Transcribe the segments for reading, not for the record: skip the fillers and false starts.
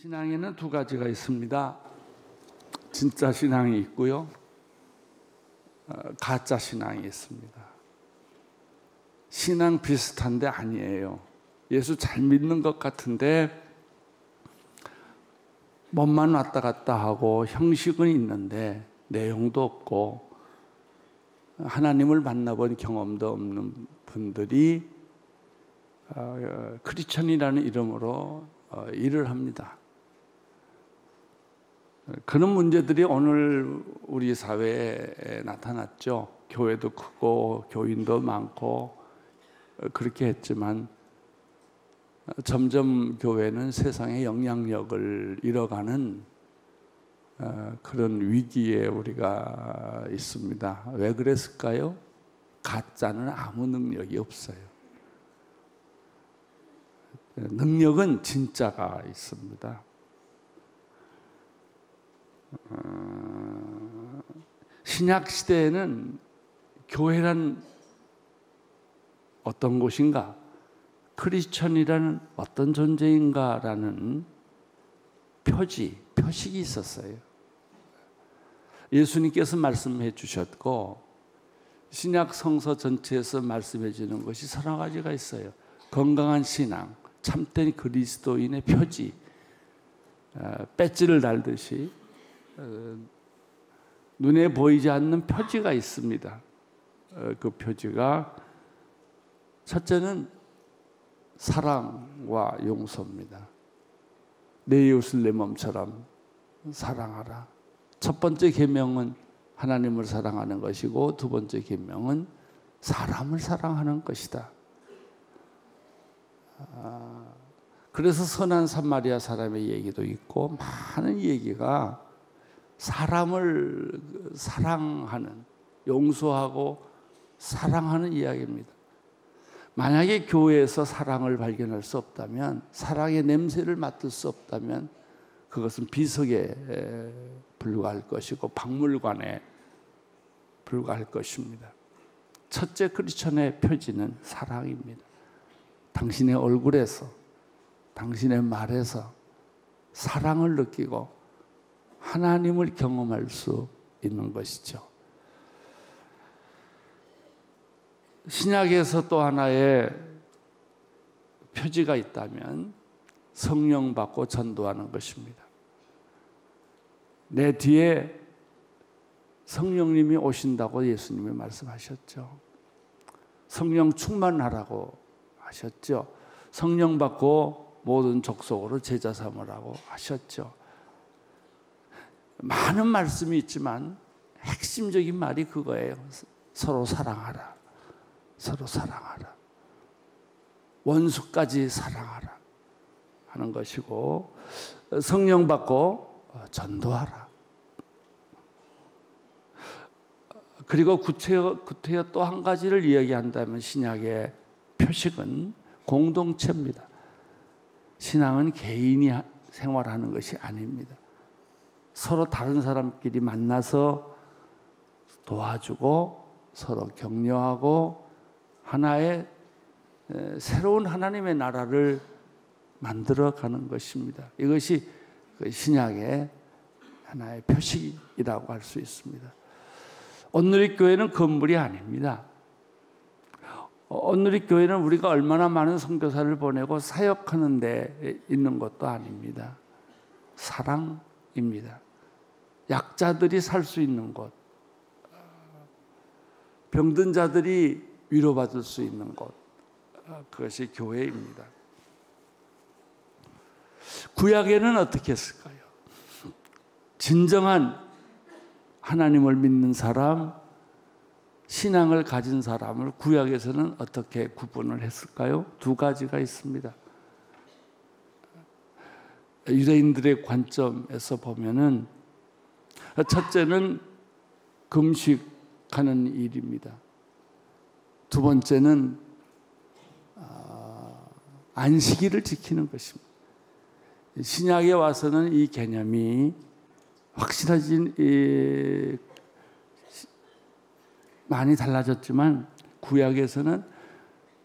신앙에는 두 가지가 있습니다. 진짜 신앙이 있고요, 가짜 신앙이 있습니다. 신앙 비슷한데 아니에요. 예수 잘 믿는 것 같은데 몸만 왔다 갔다 하고 형식은 있는데 내용도 없고 하나님을 만나본 경험도 없는 분들이 크리스천이라는 이름으로 일을 합니다. 그런 문제들이 오늘 우리 사회에 나타났죠. 교회도 크고 교인도 많고 그렇게 했지만 점점 교회는 세상의 영향력을 잃어가는 그런 위기에 우리가 있습니다. 왜 그랬을까요? 가짜는 아무 능력이 없어요. 능력은 진짜가 있습니다. 신약 시대에는 교회란 어떤 곳인가, 크리스천이라는 어떤 존재인가라는 표식이 있었어요. 예수님께서 말씀해 주셨고 신약 성서 전체에서 말씀해 주는 것이 서너 가지가 있어요. 건강한 신앙, 참된 그리스도인의 표지, 배지를 달듯이 눈에 보이지 않는 표지가 있습니다. 그 표지가 첫째는 사랑과 용서입니다. 내 이웃을 내 몸처럼 사랑하라. 첫 번째 계명은 하나님을 사랑하는 것이고 두 번째 계명은 사람을 사랑하는 것이다. 그래서 선한 사마리아 사람의 얘기도 있고 많은 얘기가 사람을 사랑하는, 용서하고 사랑하는 이야기입니다. 만약에 교회에서 사랑을 발견할 수 없다면, 사랑의 냄새를 맡을 수 없다면 그것은 비석에 불과할 것이고 박물관에 불과할 것입니다. 첫째 크리스천의 표지는 사랑입니다. 당신의 얼굴에서, 당신의 말에서 사랑을 느끼고 하나님을 경험할 수 있는 것이죠. 신약에서 또 하나의 표지가 있다면 성령 받고 전도하는 것입니다. 내 뒤에 성령님이 오신다고 예수님이 말씀하셨죠. 성령 충만하라고 하셨죠. 성령 받고 모든 족속으로 제자 삼으라고 하셨죠. 많은 말씀이 있지만 핵심적인 말이 그거예요. 서로 사랑하라. 서로 사랑하라. 원수까지 사랑하라 하는 것이고, 성령 받고 전도하라. 그리고 구체어 또 한 가지를 이야기한다면 신약의 표식은 공동체입니다. 신앙은 개인이 생활하는 것이 아닙니다. 서로 다른 사람끼리 만나서 도와주고 서로 격려하고 하나의 새로운 하나님의 나라를 만들어가는 것입니다. 이것이 신약의 하나의 표식이라고 할 수 있습니다. 온누리교회는 건물이 아닙니다. 온누리교회는 우리가 얼마나 많은 선교사를 보내고 사역하는 데 있는 것도 아닙니다. 사랑입니다. 약자들이 살 수 있는 곳, 병든 자들이 위로받을 수 있는 곳, 그것이 교회입니다. 구약에는 어떻게 했을까요? 진정한 하나님을 믿는 사람, 신앙을 가진 사람을 구약에서는 어떻게 구분을 했을까요? 두 가지가 있습니다. 유대인들의 관점에서 보면은 첫째는 금식하는 일입니다. 두 번째는 안식일을 지키는 것입니다. 신약에 와서는 이 개념이 확실하지 많이 달라졌지만 구약에서는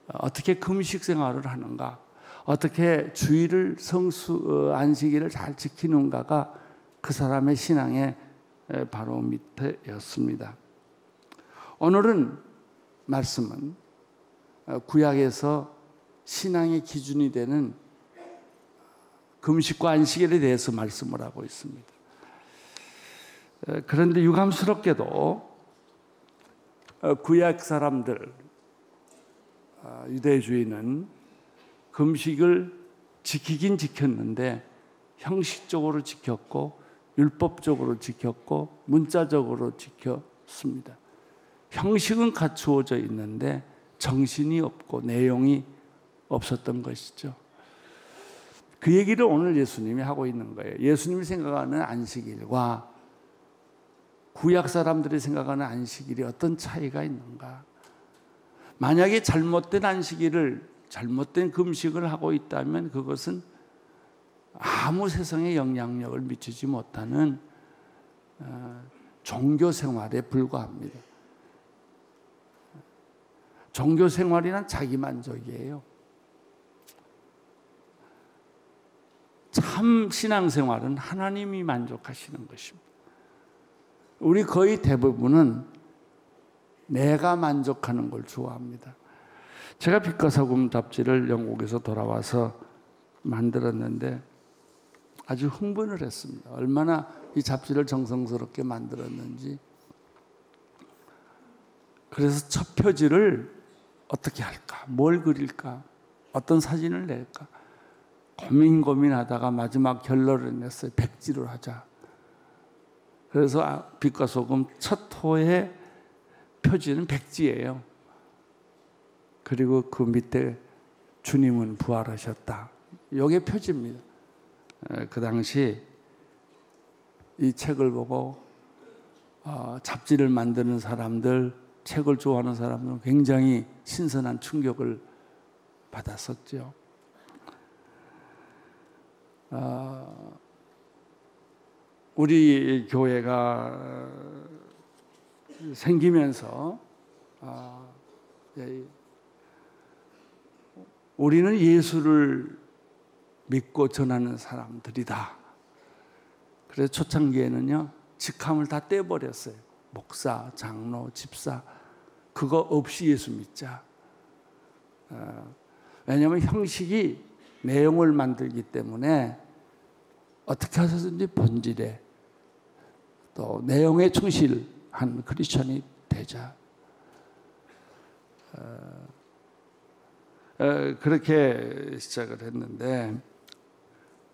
어떻게 금식 생활을 하는가, 어떻게 주일을 안식일을 잘 지키는가가 그 사람의 신앙의 바로 밑에였습니다. 오늘은 말씀은 구약에서 신앙의 기준이 되는 금식과 안식일에 대해서 말씀을 하고 있습니다. 그런데 유감스럽게도 구약 사람들, 유대주의는 금식을 지키긴 지켰는데 형식적으로 지켰고 율법적으로 지켰고 문자적으로 지켰습니다. 형식은 갖추어져 있는데 정신이 없고 내용이 없었던 것이죠. 그 얘기를 오늘 예수님이 하고 있는 거예요. 예수님이 생각하는 안식일과 구약 사람들이 생각하는 안식일이 어떤 차이가 있는가? 만약에 잘못된 안식일을, 잘못된 금식을 하고 있다면 그것은 아무 세상에 영향력을 미치지 못하는 종교 생활에 불과합니다. 종교 생활이란 자기만족이에요. 참 신앙생활은 하나님이 만족하시는 것입니다. 우리 거의 대부분은 내가 만족하는 걸 좋아합니다. 제가 빛과 소금 잡지를 영국에서 돌아와서 만들었는데 아주 흥분을 했습니다. 얼마나 이 잡지를 정성스럽게 만들었는지. 그래서 첫 표지를 어떻게 할까? 뭘 그릴까? 어떤 사진을 낼까? 고민하다가 마지막 결론을 냈어요. 백지로 하자. 그래서 빛과 소금 첫 호의 표지는 백지예요. 그리고 그 밑에 주님은 부활하셨다. 이게 표지입니다. 그 당시 이 책을 보고 잡지를 만드는 사람들, 책을 좋아하는 사람들은 굉장히 신선한 충격을 받았었죠. 우리 교회가 생기면서 우리는 예수를 믿고 전하는 사람들이다. 그래서 초창기에는요, 직함을 다 떼버렸어요. 목사, 장로, 집사, 그거 없이 예수 믿자. 왜냐하면 형식이 내용을 만들기 때문에 어떻게 하든지 본질에 또 내용에 충실한 크리스천이 되자. 그렇게 시작을 했는데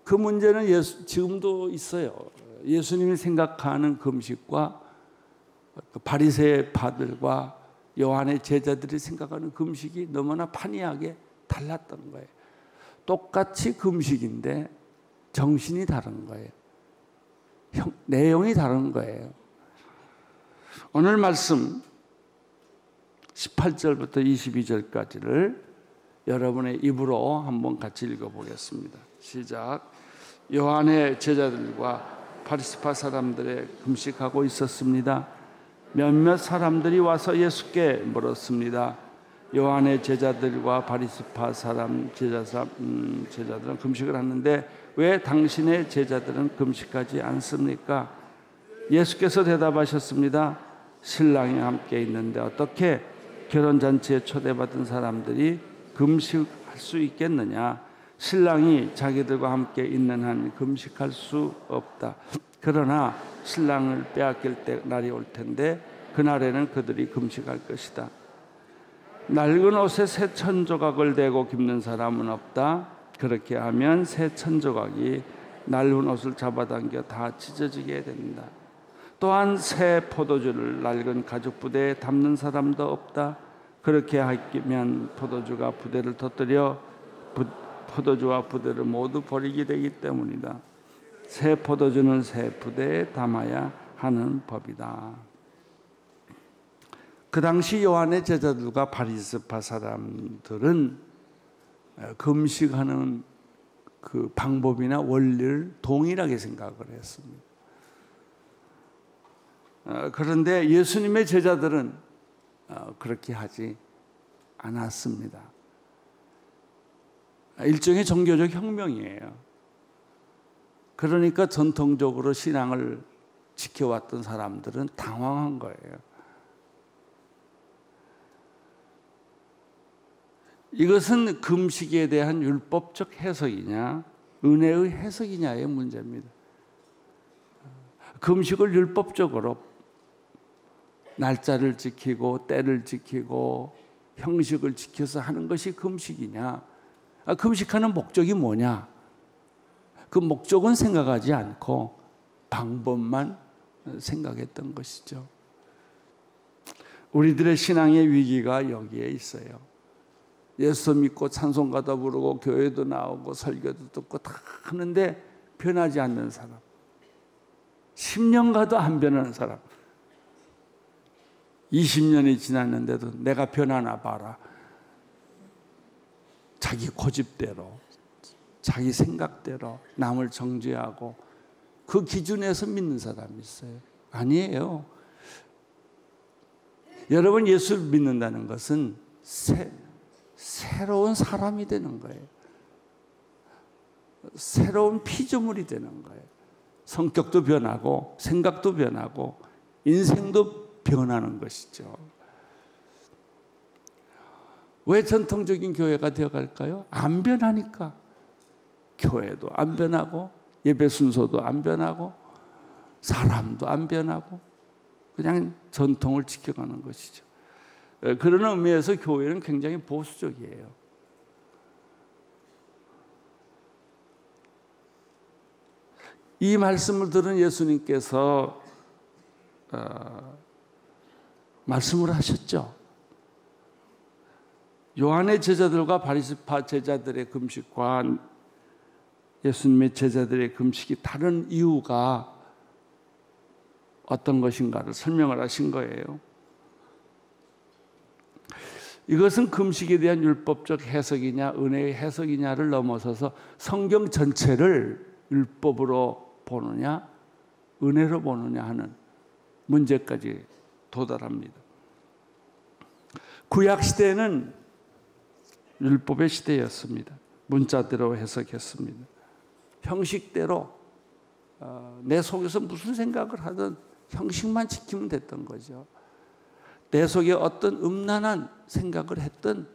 그 문제는 지금도 있어요. 예수님이 생각하는 금식과 바리새파들과 요한의 제자들이 생각하는 금식이 너무나 판이하게 달랐던 거예요. 똑같이 금식인데 정신이 다른 거예요. 내용이 다른 거예요. 오늘 말씀 18절부터 22절까지를 여러분의 입으로 한번 같이 읽어보겠습니다. 시작. 요한의 제자들과 바리새파 사람들의 금식하고 있었습니다. 몇몇 사람들이 와서 예수께 물었습니다. 요한의 제자들과 바리새파 제자들은 금식을 하는데 왜 당신의 제자들은 금식하지 않습니까? 예수께서 대답하셨습니다. 신랑이 함께 있는데 어떻게 결혼잔치에 초대받은 사람들이 금식할 수 있겠느냐? 신랑이 자기들과 함께 있는 한 금식할 수 없다. 그러나 신랑을 빼앗길 날이 올 텐데 그날에는 그들이 금식할 것이다. 낡은 옷에 새 천조각을 대고 깁는 사람은 없다. 그렇게 하면 새 천조각이 낡은 옷을 잡아당겨 다 찢어지게 된다. 또한 새 포도주를 낡은 가죽 부대에 담는 사람도 없다. 그렇게 하면 포도주가 부대를 터뜨려 포도주와 부대를 모두 버리게 되기 때문이다. 새 포도주는 새 부대에 담아야 하는 법이다. 그 당시 요한의 제자들과 바리새파 사람들은 금식하는 그 방법이나 원리를 동일하게 생각을 했습니다. 그런데 예수님의 제자들은 그렇게 하지 않았습니다. 일종의 종교적 혁명이에요. 그러니까 전통적으로 신앙을 지켜왔던 사람들은 당황한 거예요. 이것은 금식에 대한 율법적 해석이냐 은혜의 해석이냐의 문제입니다. 금식을 율법적으로 날짜를 지키고 때를 지키고 형식을 지켜서 하는 것이 금식이냐, 금식하는 목적이 뭐냐, 그 목적은 생각하지 않고 방법만 생각했던 것이죠. 우리들의 신앙의 위기가 여기에 있어요. 예수 믿고 찬송가도 부르고 교회도 나오고 설교도 듣고 다 하는데 변하지 않는 사람, 10년 가도 안 변하는 사람, 20년이 지났는데도 내가 변하나 봐라. 자기 고집대로, 자기 생각대로 남을 정죄하고 그 기준에서 믿는 사람이 있어요. 아니에요. 여러분, 예수를 믿는다는 것은 새로운 사람이 되는 거예요. 새로운 피조물이 되는 거예요. 성격도 변하고 생각도 변하고 인생도 변하는 것이죠. 왜 전통적인 교회가 되어갈까요? 안 변하니까. 교회도 안 변하고 예배 순서도 안 변하고 사람도 안 변하고 그냥 전통을 지켜가는 것이죠. 그런 의미에서 교회는 굉장히 보수적이에요. 이 말씀을 들은 예수님께서 말씀을 하셨죠. 요한의 제자들과 바리새파 제자들의 금식과 예수님의 제자들의 금식이 다른 이유가 어떤 것인가를 설명을 하신 거예요. 이것은 금식에 대한 율법적 해석이냐 은혜의 해석이냐를 넘어서서 성경 전체를 율법으로 보느냐 은혜로 보느냐 하는 문제까지 도달합니다. 구약 시대는 율법의 시대였습니다. 문자대로 해석했습니다. 형식대로 내 속에서 무슨 생각을 하든 형식만 지키면 됐던 거죠. 내 속에 어떤 음란한 생각을 했든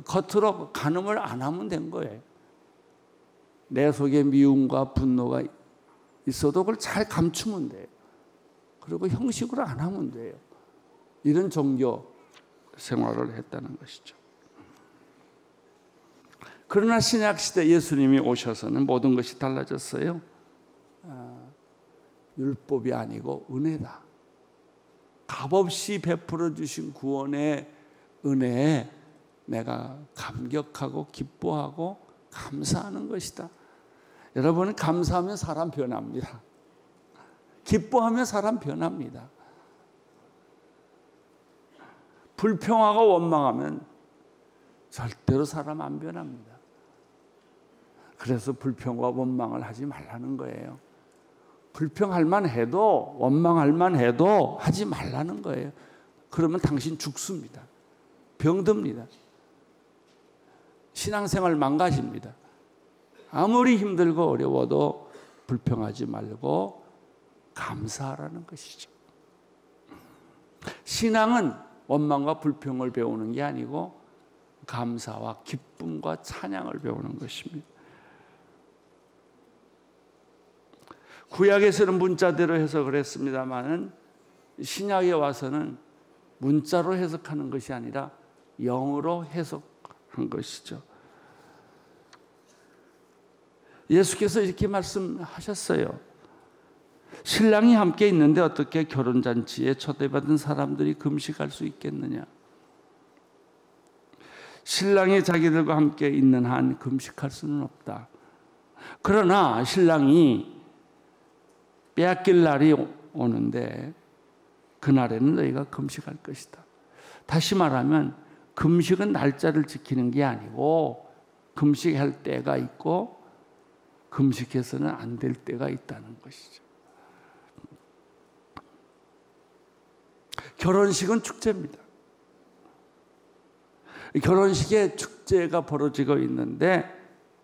겉으로 간음을 안 하면 된 거예요. 내 속에 미움과 분노가 있어도 그걸 잘 감추면 돼요. 그리고 형식으로 안 하면 돼요. 이런 종교 생활을 했다는 것이죠. 그러나 신약시대 예수님이 오셔서는 모든 것이 달라졌어요. 율법이 아니고 은혜다. 값없이 베풀어 주신 구원의 은혜에 내가 감격하고 기뻐하고 감사하는 것이다. 여러분, 감사하면 사람 변합니다. 기뻐하면 사람 변합니다. 불평하고 원망하면 절대로 사람 안 변합니다. 그래서 불평과 원망을 하지 말라는 거예요. 불평할 만해도 원망할 만해도 하지 말라는 거예요. 그러면 당신 죽습니다. 병듭니다. 신앙생활 망가집니다. 아무리 힘들고 어려워도 불평하지 말고 감사하라는 것이죠. 신앙은 원망과 불평을 배우는 게 아니고 감사와 기쁨과 찬양을 배우는 것입니다. 구약에서는 문자대로 해석을 했습니다마는 신약에 와서는 문자로 해석하는 것이 아니라 영으로 해석한 것이죠. 예수께서 이렇게 말씀하셨어요. 신랑이 함께 있는데 어떻게 결혼잔치에 초대받은 사람들이 금식할 수 있겠느냐? 신랑이 자기들과 함께 있는 한 금식할 수는 없다. 그러나 신랑이 빼앗길 날이 오는데 그날에는 너희가 금식할 것이다. 다시 말하면 금식은 날짜를 지키는 게 아니고 금식할 때가 있고 금식해서는 안 될 때가 있다는 것이죠. 결혼식은 축제입니다. 결혼식에 축제가 벌어지고 있는데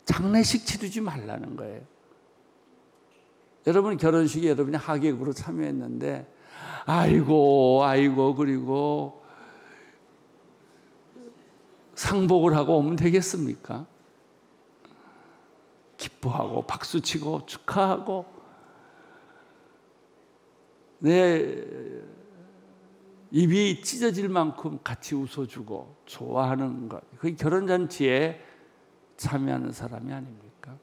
장례식 치르지 말라는 거예요. 여러분 결혼식에 여러분이 하객으로 참여했는데 아이고 그리고 상복을 하고 오면 되겠습니까? 기뻐하고 박수치고 축하하고 내 입이 찢어질 만큼 같이 웃어주고 좋아하는 것, 그게 결혼잔치에 참여하는 사람이 아닙니까?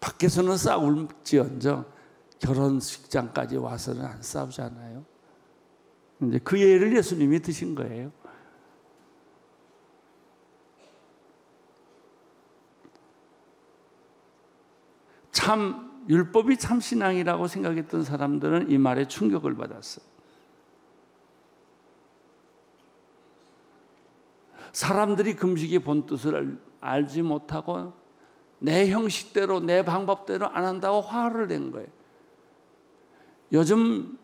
밖에서는 싸울지언정 결혼식장까지 와서는 안 싸우잖아요. 이제 그 예를 예수님이 드신 거예요. 참 율법이 참 신앙이라고 생각했던 사람들은 이 말에 충격을 받았어요. 사람들이 금식의 본뜻을 알지 못하고 내 형식대로 내 방법대로 안 한다고 화를 낸 거예요. 요즘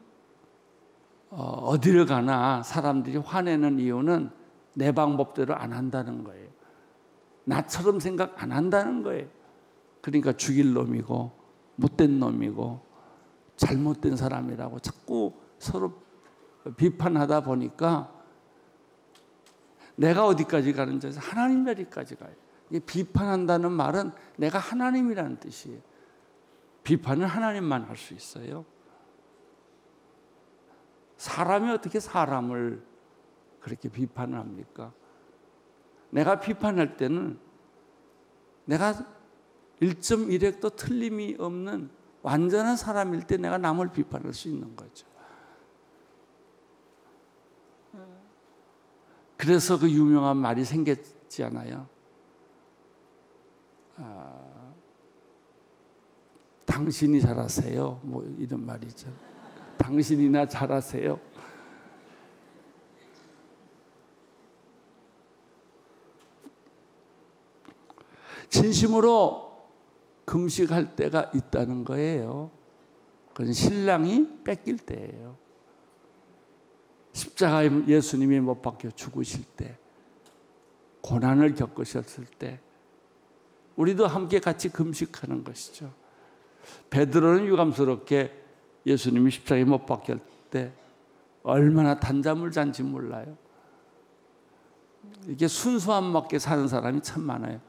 어디를 가나 사람들이 화내는 이유는 내 방법대로 안 한다는 거예요. 나처럼 생각 안 한다는 거예요. 그러니까 죽일 놈이고 못된 놈이고 잘못된 사람이라고 자꾸 서로 비판하다 보니까 내가 어디까지 가는지 하나님 자리까지 가요. 비판한다는 말은 내가 하나님이라는 뜻이에요. 비판은 하나님만 할 수 있어요. 사람이 어떻게 사람을 그렇게 비판을 합니까? 내가 비판할 때는 내가 1.1획도 틀림이 없는 완전한 사람일 때 내가 남을 비판할 수 있는 거죠. 그래서 그 유명한 말이 생겼지 않아요? 당신이 잘하세요. 뭐 이런 말이죠. 당신이나 잘하세요. 진심으로 금식할 때가 있다는 거예요. 그건 신랑이 뺏길 때예요. 십자가에 예수님이 못 박혀 죽으실 때, 고난을 겪으셨을 때 우리도 함께 같이 금식하는 것이죠. 베드로는 유감스럽게 예수님이 십자가에 못 박힐 때 얼마나 단잠을 잔지 몰라요. 이게 순수함 맞게 사는 사람이 참 많아요.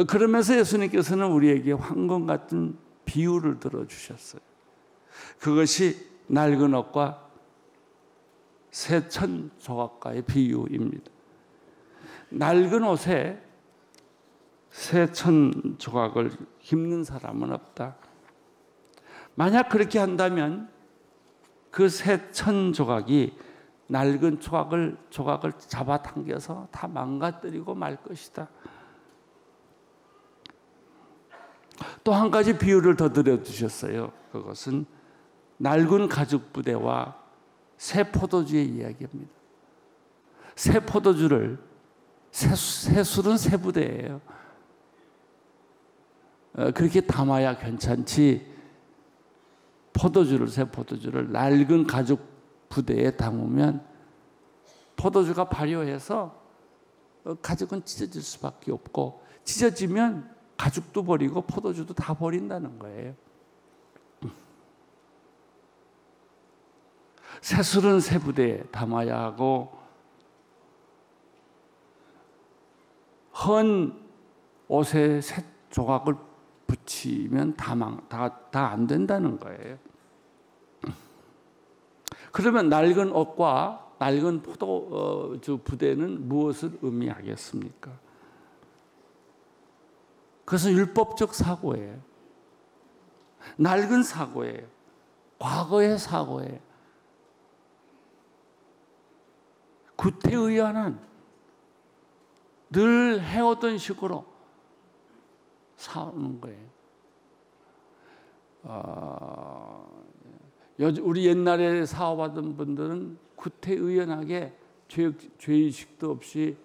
그러면서 예수님께서는 우리에게 황금 같은 비유를 들어주셨어요. 그것이 낡은 옷과 새 천 조각과의 비유입니다. 낡은 옷에 새 천 조각을 깁는 사람은 없다. 만약 그렇게 한다면 그 새 천 조각이 낡은 조각을 잡아당겨서 다 망가뜨리고 말 것이다. 또 한 가지 비유를 더 들어주셨어요. 그것은 낡은 가죽 부대와 새 포도주의 이야기입니다. 새 포도주를, 새술은 새 부대예요. 그렇게 담아야 괜찮지, 새 포도주를 낡은 가죽 부대에 담으면 포도주가 발효해서 가죽은 찢어질 수밖에 없고, 찢어지면 가죽도 버리고 포도주도 다 버린다는 거예요. 새술은 새 부대에 담아야 하고, 헌 옷에 새 조각을 붙이면 다 안 된다는 거예요. 그러면 낡은 옷과 낡은 포도주 부대는 무엇을 의미하겠습니까? 그래서 율법적 사고예요. 낡은 사고예요. 과거의 사고예요. 구태의연한 늘 해오던 식으로 사는 거예요. 우리 옛날에 사업하던 분들은 구태의연하게 죄의식도 없이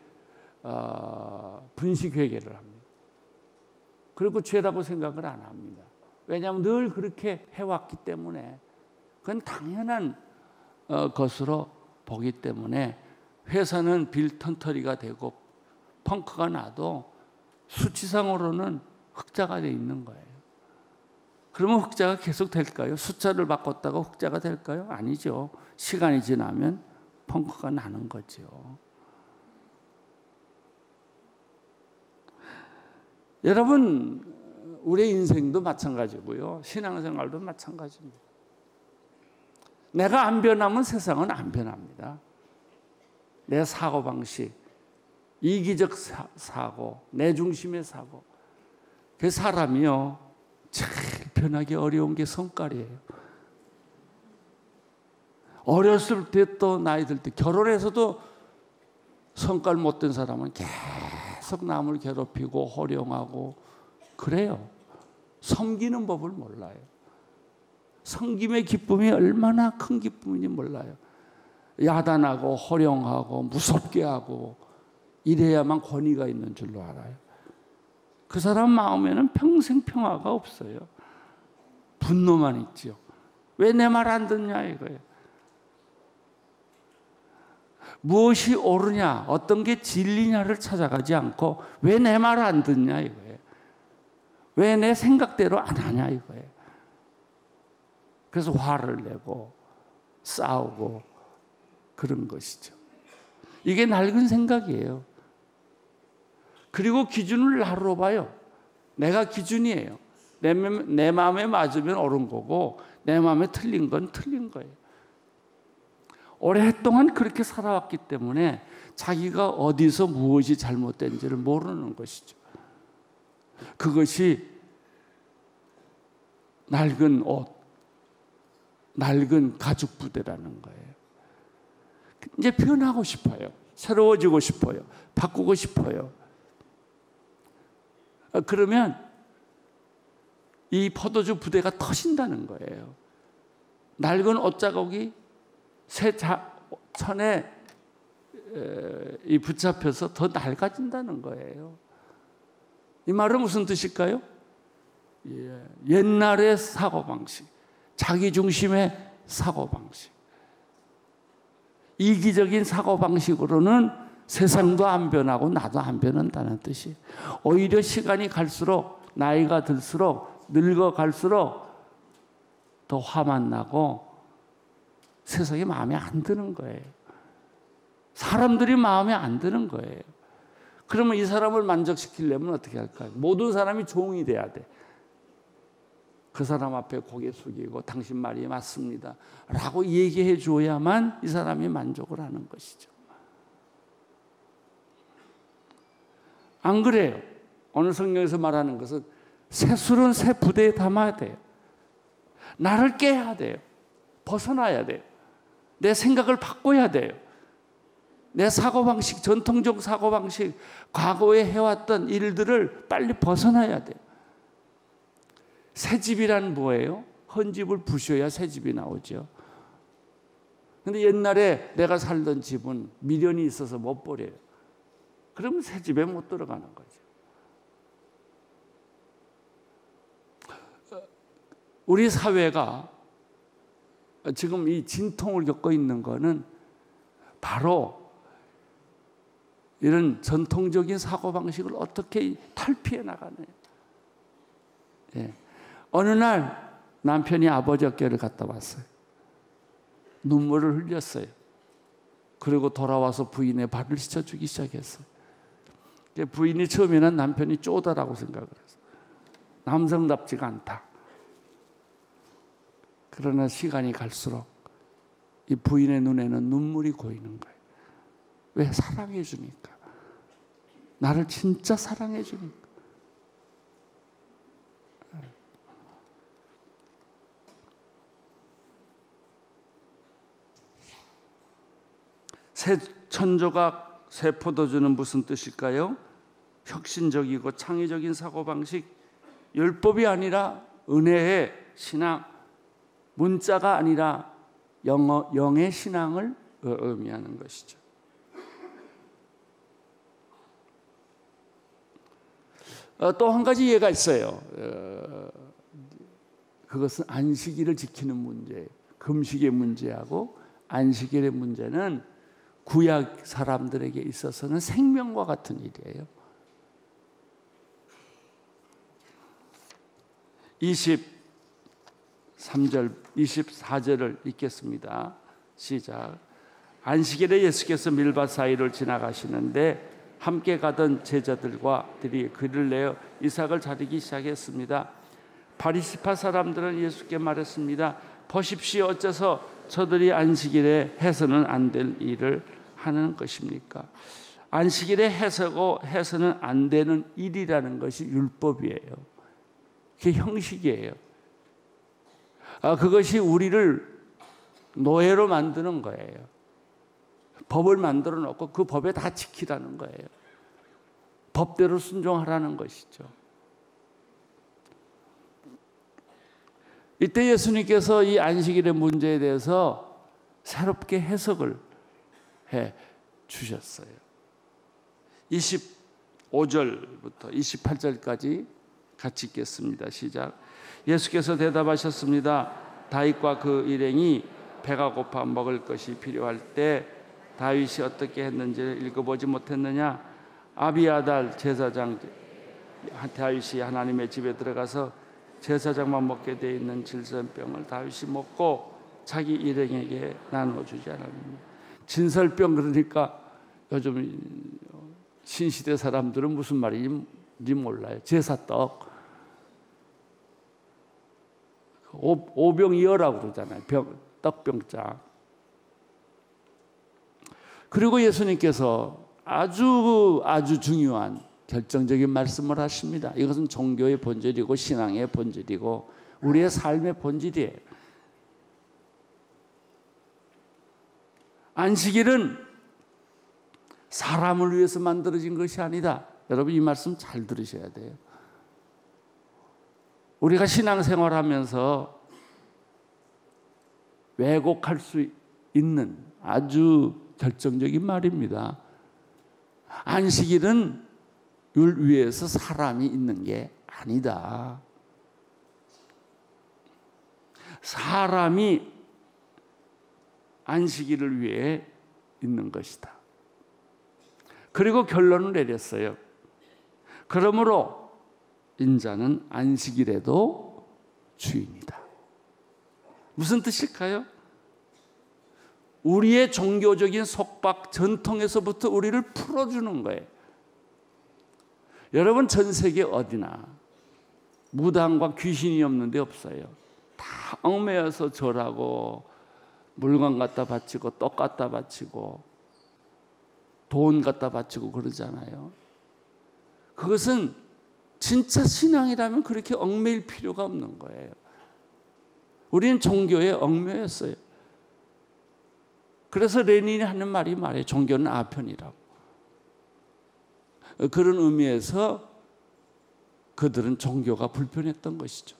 분식회계를 합니다. 그리고 죄라고 생각을 안 합니다. 왜냐하면 늘 그렇게 해왔기 때문에 그건 당연한 것으로 보기 때문에 회사는 빌턴터리가 되고 펑크가 나도 수치상으로는 흑자가 되어 있는 거예요. 그러면 흑자가 계속 될까요? 숫자를 바꿨다고 흑자가 될까요? 아니죠. 시간이 지나면 펑크가 나는 거죠. 여러분, 우리의 인생도 마찬가지고요. 신앙생활도 마찬가지입니다. 내가 안 변하면 세상은 안 변합니다. 내 사고방식, 이기적 사고, 내 중심의 사고. 그 사람이요, 제일 변하기 어려운 게 성깔이에요. 어렸을 때 또 나이 들 때 결혼해서도 성깔 못된 사람은 계속 남을 괴롭히고 호령하고 그래요. 섬기는 법을 몰라요. 섬김의 기쁨이 얼마나 큰 기쁨인지 몰라요. 야단하고 호령하고 무섭게 하고 이래야만 권위가 있는 줄로 알아요. 그 사람 마음에는 평생 평화가 없어요. 분노만 있죠. 왜 내 말 안 듣냐 이거예요. 무엇이 옳으냐, 어떤 게 진리냐를 찾아가지 않고 왜 내 말 안 듣냐 이거예요. 왜 내 생각대로 안 하냐 이거예요. 그래서 화를 내고 싸우고 그런 것이죠. 이게 낡은 생각이에요. 그리고 기준을 나로 봐요. 내가 기준이에요. 내 마음에 맞으면 옳은 거고 내 마음에 틀린 건 틀린 거예요. 오랫동안 그렇게 살아왔기 때문에 자기가 어디서 무엇이 잘못된지를 모르는 것이죠. 그것이 낡은 옷, 낡은 가죽 부대라는 거예요. 이제 변하고 싶어요. 새로워지고 싶어요. 바꾸고 싶어요. 그러면 이 포도주 부대가 터진다는 거예요. 낡은 옷자국이 새 천에 붙잡혀서 더 낡아진다는 거예요. 이 말은 무슨 뜻일까요? 옛날의 사고방식, 자기 중심의 사고방식, 이기적인 사고방식으로는 세상도 안 변하고 나도 안 변한다는 뜻이에요. 오히려 시간이 갈수록, 나이가 들수록, 늙어갈수록 더 화만 나고 세상이 마음에 안 드는 거예요. 사람들이 마음에 안 드는 거예요. 그러면 이 사람을 만족시키려면 어떻게 할까요? 모든 사람이 종이 돼야 돼. 그 사람 앞에 고개 숙이고 당신 말이 맞습니다 라고 얘기해 줘야만 이 사람이 만족을 하는 것이죠. 안 그래요. 오늘 성경에서 말하는 것은 새 술은 새 부대에 담아야 돼요. 나를 깨야 돼요. 벗어나야 돼요. 내 생각을 바꿔야 돼요. 내 사고방식, 전통적 사고방식, 과거에 해왔던 일들을 빨리 벗어나야 돼요. 새 집이란 뭐예요? 헌 집을 부셔야 새 집이 나오죠. 근데 옛날에 내가 살던 집은 미련이 있어서 못 버려요. 그러면 새 집에 못 들어가는 거죠. 우리 사회가 지금 이 진통을 겪고 있는 거는 바로 이런 전통적인 사고방식을 어떻게 탈피해 나가느냐. 예. 어느 날 남편이 아버지 어깨를 갔다 왔어요. 눈물을 흘렸어요. 그리고 돌아와서 부인의 발을 씻어주기 시작했어요. 부인이 처음에는 남편이 쪼다라고 생각을 했어요. 남성답지가 않다. 그러나 시간이 갈수록 이 부인의 눈에는 눈물이 고이는 거예요. 왜? 사랑해 주니까. 나를 진짜 사랑해 주니까. 새 천조각, 새 포도주는 무슨 뜻일까요? 혁신적이고 창의적인 사고방식, 율법이 아니라 은혜의 신앙, 문자가 아니라 영의 신앙을 의미하는 것이죠. 또 한 가지 예가 있어요. 그것은 안식일을 지키는 문제, 금식의 문제하고 안식일의 문제는 구약 사람들에게 있어서는 생명과 같은 일이에요. 23절, 24절을 읽겠습니다. 시작. 안식일에 예수께서 밀밭 사이를 지나가시는데 함께 가던 제자들과들이 그를 내어 이삭을 자르기 시작했습니다. 바리새파 사람들은 예수께 말했습니다. 보십시오, 어째서 저들이 안식일에 해서는 안 될 일을 하는 것입니까? 안식일에 해서는 안 되는 일이라는 것이 율법이에요. 그게 형식이에요. 그것이 우리를 노예로 만드는 거예요. 법을 만들어 놓고 그 법에 다 지키라는 거예요. 법대로 순종하라는 것이죠. 이때 예수님께서 이 안식일의 문제에 대해서 새롭게 해석을 해 주셨어요. 25절부터 28절까지 같이 읽겠습니다. 시작. 예수께서 대답하셨습니다. 다윗과 그 일행이 배가 고파 먹을 것이 필요할 때 다윗이 어떻게 했는지를 읽어보지 못했느냐? 아비아달 제사장 다윗이 하나님의 집에 들어가서 제사장만 먹게 돼 있는 질선병을 다윗이 먹고 자기 일행에게 나눠주지 않았느냐? 진설병, 그러니까 요즘 신시대 사람들은 무슨 말인지 몰라요. 제사떡. 오병이어라고 그러잖아요. 떡병자. 그리고 예수님께서 아주 중요한 결정적인 말씀을 하십니다. 이것은 종교의 본질이고 신앙의 본질이고 우리의 삶의 본질이에요. 안식일은 사람을 위해서 만들어진 것이 아니다. 여러분, 이 말씀 잘 들으셔야 돼요. 우리가 신앙생활하면서 왜곡할 수 있는 아주 결정적인 말입니다. 안식일은 율 위에서 사람이 있는 게 아니다. 사람이 안식일을 위해 있는 것이다. 그리고 결론을 내렸어요. 그러므로 인자는 안식일에도 주인이다. 무슨 뜻일까요? 우리의 종교적인 속박, 전통에서부터 우리를 풀어주는 거예요. 여러분, 전 세계 어디나 무당과 귀신이 없는 데 없어요. 다 얽매여서 절하고 물건 갖다 바치고 떡 갖다 바치고 돈 갖다 바치고 그러잖아요. 그것은 진짜 신앙이라면 그렇게 얽매일 필요가 없는 거예요. 우리는 종교에 얽매였어요. 그래서 레닌이 하는 말이 말이에요. 종교는 아편이라고. 그런 의미에서 그들은 종교가 불편했던 것이죠.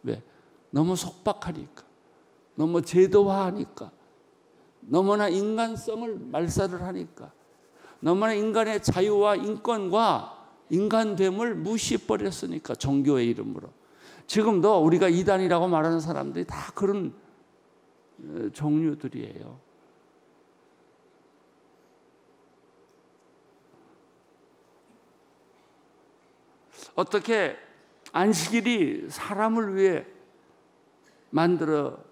왜? 너무 속박하니까, 너무 제도화하니까, 너무나 인간성을 말살을 하니까, 너무나 인간의 자유와 인권과 인간됨을 무시해버렸으니까, 종교의 이름으로. 지금도 우리가 이단이라고 말하는 사람들이 다 그런 종류들이에요. 어떻게 안식일이 사람을 위해 만들어진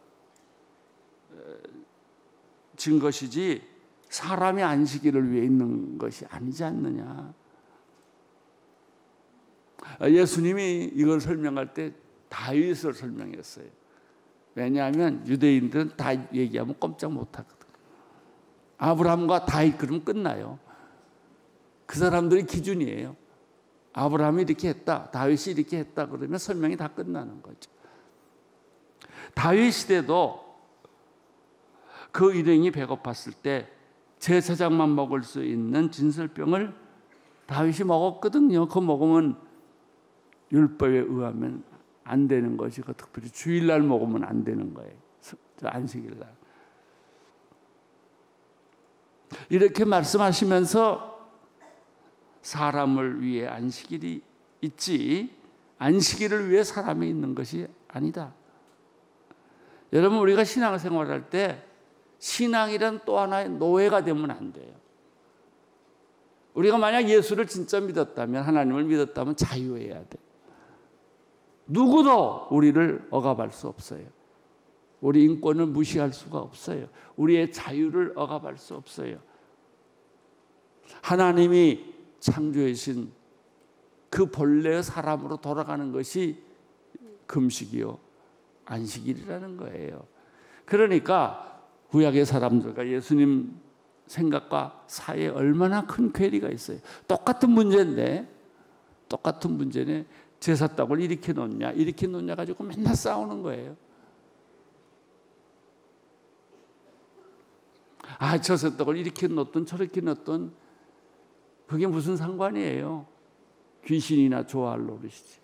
것이지 사람이 안식일을 위해 있는 것이 아니지 않느냐. 예수님이 이걸 설명할 때 다윗을 설명했어요. 왜냐하면 유대인들은 다윗 얘기하면 꼼짝 못하거든. 아브라함과 다윗 그러면 끝나요. 그 사람들이 기준이에요. 아브라함이 이렇게 했다, 다윗이 이렇게 했다 그러면 설명이 다 끝나는 거죠. 다윗 시대도 그 일행이 배고팠을 때 제사장만 먹을 수 있는 진설병을 다윗이 먹었거든요. 그거 먹으면 율법에 의하면 안 되는 것이고 특별히 주일날 먹으면 안 되는 거예요. 안식일날. 이렇게 말씀하시면서 사람을 위해 안식일이 있지 안식일을 위해 사람이 있는 것이 아니다. 여러분, 우리가 신앙생활할 때 신앙이란 또 하나의 노예가 되면 안 돼요. 우리가 만약 예수를 진짜 믿었다면, 하나님을 믿었다면 자유해야 돼. 누구도 우리를 억압할 수 없어요. 우리 인권을 무시할 수가 없어요. 우리의 자유를 억압할 수 없어요. 하나님이 창조하신 그 본래의 사람으로 돌아가는 것이 금식이요 안식일이라는 거예요. 그러니까 구약의 사람들과 예수님 생각과 사이에 얼마나 큰 괴리가 있어요. 똑같은 문제인데 제사떡을 이렇게 놓냐 가지고 맨날 싸우는 거예요. 제사떡을 이렇게 놓든 저렇게 놓든 그게 무슨 상관이에요. 귀신이나 좋아할 노릇이지.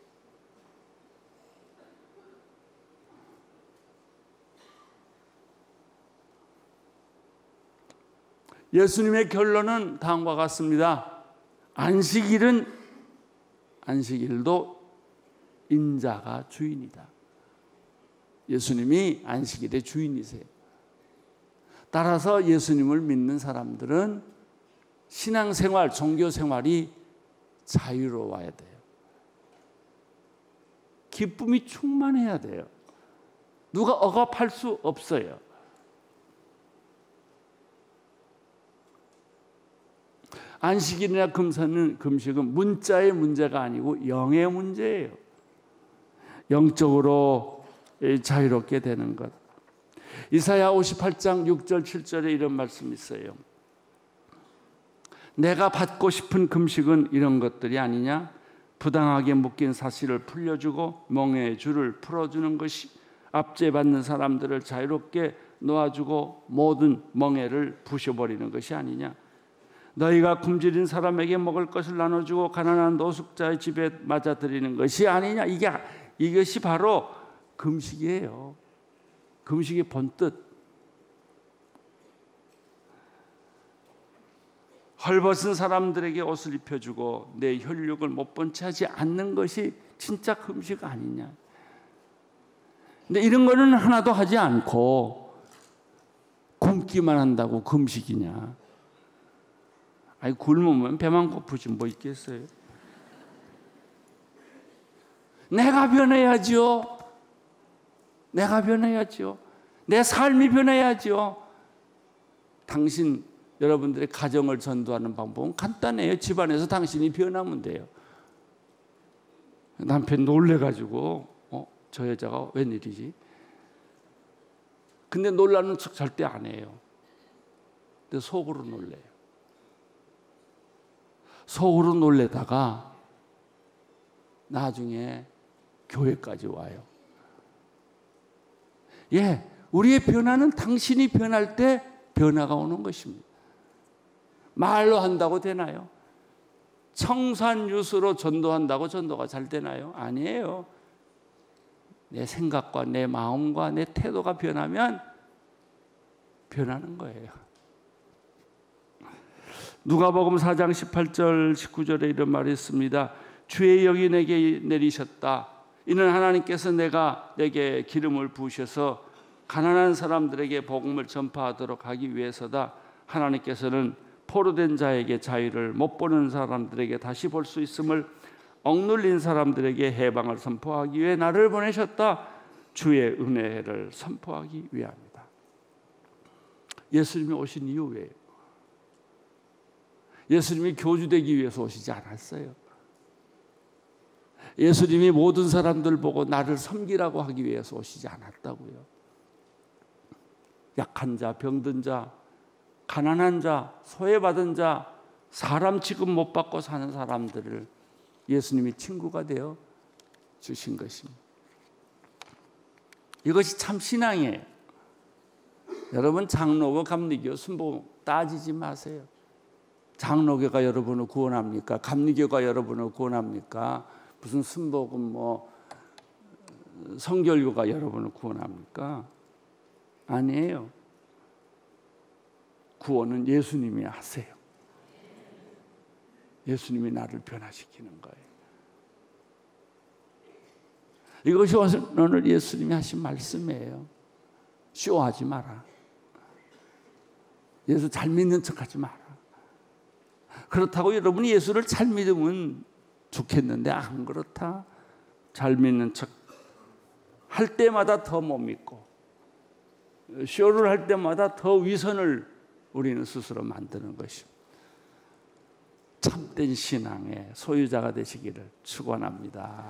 예수님의 결론은 다음과 같습니다. 안식일도 인자가 주인이다. 예수님이 안식일의 주인이세요. 따라서 예수님을 믿는 사람들은 신앙생활, 종교생활이 자유로워야 돼요. 기쁨이 충만해야 돼요. 누가 억압할 수 없어요. 안식일이나 금식은 문자의 문제가 아니고 영의 문제예요. 영적으로 자유롭게 되는 것. 이사야 58장 6절 7절에 이런 말씀이 있어요. 내가 받고 싶은 금식은 이런 것들이 아니냐? 부당하게 묶인 사실을 풀려주고 멍에의 줄을 풀어주는 것이, 압제받는 사람들을 자유롭게 놓아주고 모든 멍에를 부셔버리는 것이 아니냐? 너희가 굶주린 사람에게 먹을 것을 나눠주고 가난한 노숙자의 집에 맞아들이는 것이 아니냐? 이것이 바로 금식이에요. 금식의 본뜻. 헐벗은 사람들에게 옷을 입혀주고 내 혈육을 못 본 채 하지 않는 것이 진짜 금식 아니냐? 근데 이런 거는 하나도 하지 않고 굶기만 한다고 금식이냐? 굶으면 배만 고프지 뭐 있겠어요. 내가 변해야죠. 내 삶이 변해야죠. 여러분들의 가정을 전도하는 방법은 간단해요. 집안에서 당신이 변하면 돼요. 남편 놀래가지고 저 여자가 웬일이지? 근데 놀라는 척 절대 안 해요. 근데 속으로 놀래요. 속으로 놀래다가 나중에 교회까지 와요. 우리의 변화는 당신이 변할 때 변화가 오는 것입니다. 말로 한다고 되나요? 청산유수로 전도한다고 전도가 잘 되나요? 아니에요. 내 생각과 내 마음과 내 태도가 변하면 변하는 거예요. 누가복음 4장 18절 19절에 이런 말이 있습니다. 주의 영이 내게 내리셨다. 이는 하나님께서 내게 기름을 부으셔서 가난한 사람들에게 복음을 전파하도록 하기 위해서다. 하나님께서는 포로된 자에게 자유를, 못 보는 사람들에게 다시 볼 수 있음을, 억눌린 사람들에게 해방을 선포하기 위해 나를 보내셨다. 주의 은혜를 선포하기 위함이다. 예수님이 오신 이유 왜요? 예수님이 교주되기 위해서 오시지 않았어요. 예수님이 모든 사람들 보고 나를 섬기라고 하기 위해서 오시지 않았다고요. 약한 자, 병든 자, 가난한 자, 소외받은 자, 사람 취급 못 받고 사는 사람들을 예수님이 친구가 되어 주신 것입니다. 이것이 참 신앙이에요. 여러분, 장로교, 감리교, 순복음 따지지 마세요. 장로교가 여러분을 구원합니까? 감리교가 여러분을 구원합니까? 무슨 순복음 성결교가 여러분을 구원합니까? 아니에요. 구원은 예수님이 하세요. 예수님이 나를 변화시키는 거예요. 이것이 오늘 예수님이 하신 말씀이에요. 쇼하지 마라. 예수 잘 믿는 척하지 마라. 그렇다고 여러분이 예수를 잘 믿으면 좋겠는데 안 그렇다. 잘 믿는 척 할 때마다 더 못 믿고 쇼를 할 때마다 더 위선을 우리는 스스로 만드는 것입니다. 참된 신앙의 소유자가 되시기를 축원합니다.